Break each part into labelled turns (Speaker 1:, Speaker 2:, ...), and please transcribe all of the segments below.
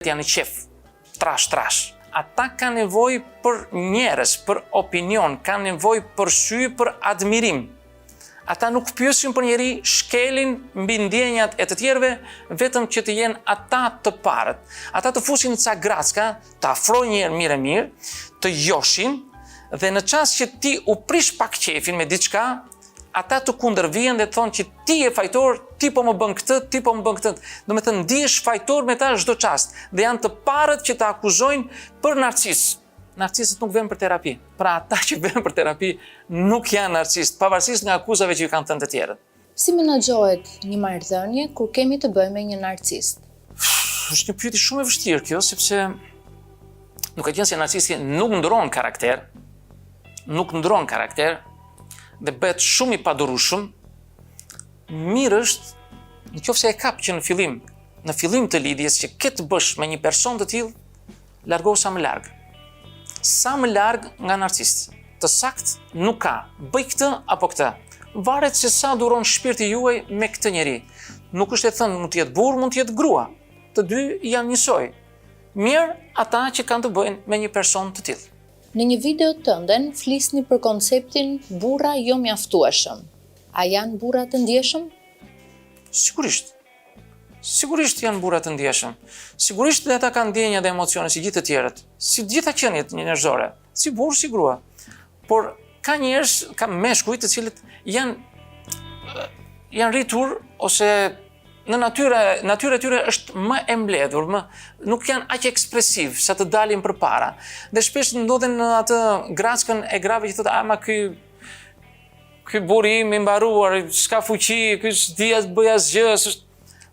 Speaker 1: janë qef, trash. Ata ka nevojë për njerëz, për opinion, ka nevojë për sy, për admirim. Ata nuk pyesin për njeri, shkelin mbi ndjenjat e të tjerëve, vetëm që të jenë ata të parët. Ata të fusin ca gracka, të afrojnë njerë mirë, të joshin, dhe në qasë që ti u prish pak qefin me diçka, ata të kundërvijen dhe thonë që ti je fajtor, ti po më bën këtë, Do me thënë ndihesh fajtor me ta çdo çast, dhe janë të parët që të akuzojnë për narcis. Narcisët nuk vjen për terapi. Pra ata që vjen për terapi nuk janë narcisë, pavarësisht nga akuzave që ju kanë thënë të tjerët.
Speaker 2: Si menaxhohet një marrëdhënie kur kemi të bëjmë me një narcist?
Speaker 1: Është një pyetje shumë e vështirë kjo, sepse nuk e gjen se narcisi nuk ndron karakter, dhe bëhet shumë i padurueshëm. Mirë është, nëse e kap që në fillim të lidhjes që ke të bësh me një person të tillë, largohu sa më larg. Sa më larg nga narcisi. Të sakt nuk ka. Bëj këtë apo këtë. Varet se sa duron shpirti juaj me këtë njeri. Nuk është e thënë mund të jetë burr, mund të jetë grua. Të dy janë njësoj. Mirë ata që kanë të bëjnë me një person të tillë.
Speaker 2: Në një video tënden flisni për konceptin burra jo mjaftueshëm. A janë burra të ndjeshëm?
Speaker 1: Sigurisht janë burra të ndjeshëm. Sigurisht dhe ata kanë ndjenja dhe emocione si gjithë të tjerët, si gjitha qeniet njerëzore, si burr, si grua. Por ka njerëz, ka meshkuj të cilët janë rritur ose në natyra e tyre është më e mbledhur, nuk janë aq ekspresiv sa të dalin përpara. Dhe shpesh ndodhen në atë grackën e grave që thotë, ama ky burri im i mbaruar, s'ka fuqi, ky s'di as bëj asgjë.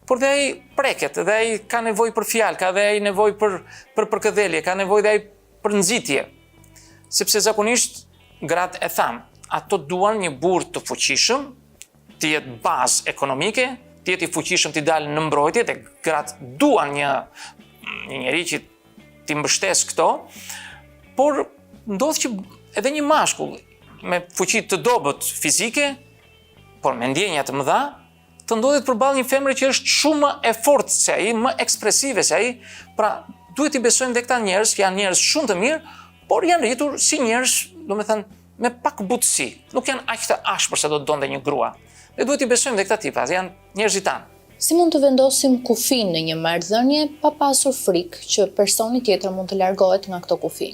Speaker 1: Por dhe ai preket, dhe ai ka nevojë për fjalë, ka dhe ai nevojë për përkëdhelje, ka nevojë dhe ai për nxitje. Sepse zakonisht gratë e tham, ato duan një burr të fuqishëm, të jetë bazë ekonomike, të jetë i fuqishëm të dalë në mbrojtje, dhe gratë duan një njeri që t'i mbështes këto, por ndodh që edhe një mashkull me fuqi të dobët fizike, por me ndjenja të mëdha, të ndodhet përballë një femre që është shumë më e fortë se ai, më ekspresive se ai. Pra, duhet i besojmë dhe këta njerëz, janë njerëz shumë të mirë, por janë rritur si njerëz, domethënë, me pak butësi. Nuk janë aq të ashpër sa do të donte një grua. Dhe duhet i besojmë dhe këta tipa, janë njerëzit tanë.
Speaker 2: Si mund të vendosim kufin në një marrëdhënie pa pasur frikë që personi tjetër mund të largohet nga këto kufi?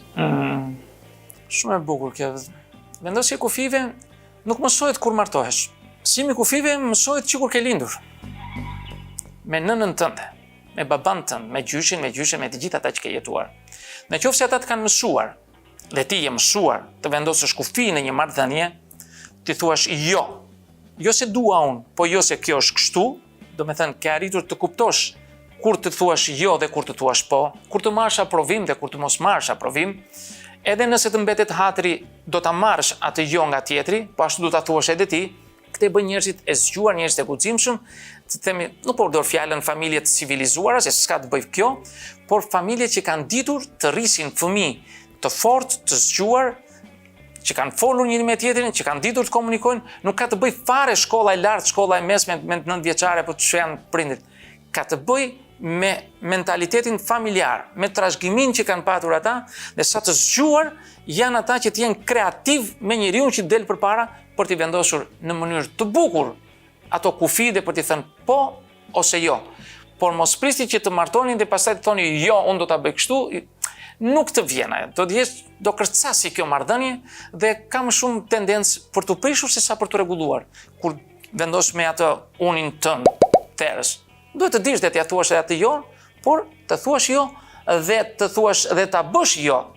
Speaker 1: Shumë e bukur kjo. Vendosja e kufive nuk mësohet kur martohesh. Mësimi i kufive mësohet që kur ke lindur. Me nënën tënde, me baban tënd, me gjyshin, me të gjithë ata që ke jetuar. Nëse ata të kanë mësuar, dhe ti je mësuar të vendosësh kufi në një marrëdhënie, ti thuash jo. Jo se dua unë, po jo se kjo është kështu, do me thënë ke arritur të kuptosh kur të thuash jo dhe kur të thuash po, kur të marrësh aprovim dhe kur të mos marrësh aprovim. Edhe nëse të mbetet hatri, do ta marrësh atë jo nga tjetri, po ashtu do ta thuash edhe ti. Këtë bën njerëzit e zgjuar, njerëzit e guximshëm, të themi, nuk po përdor fjalën familje të civilizuara, se s'ka të bëjë kjo, por familje që kanë ditur të rrisin fëmijë të fortë, të zgjuar, që kanë folur njëri me tjetrin, që kanë ditur të komunikojnë, nuk ka të bëjë fare shkolla e lartë, shkolla e mesme me 9 vjeçare, po që janë prindit. Ka të bëjë me mentalitetin familjar, me trashëgimin që kanë patur ata, dhe sa të zgjuar janë ata që të jenë kreativ me njeriu që del përpara për t'i vendosur në mënyrë të bukur ato kufi dhe për t'i thënë po ose jo. Por mos prisni që të martonin dhe pastaj të thoni jo, unë do ta bëj kështu, nuk të vjen ajo. Do kërcasi kjo marrëdhënie dhe ka më shumë tendencë për të prishur se sa për të rregulluar. Kur vendos me atë unin tënd terës, duhet të dish dhe t'ia thuash edhe atë jo, por të thuash jo dhe të thuash dhe ta bësh jo.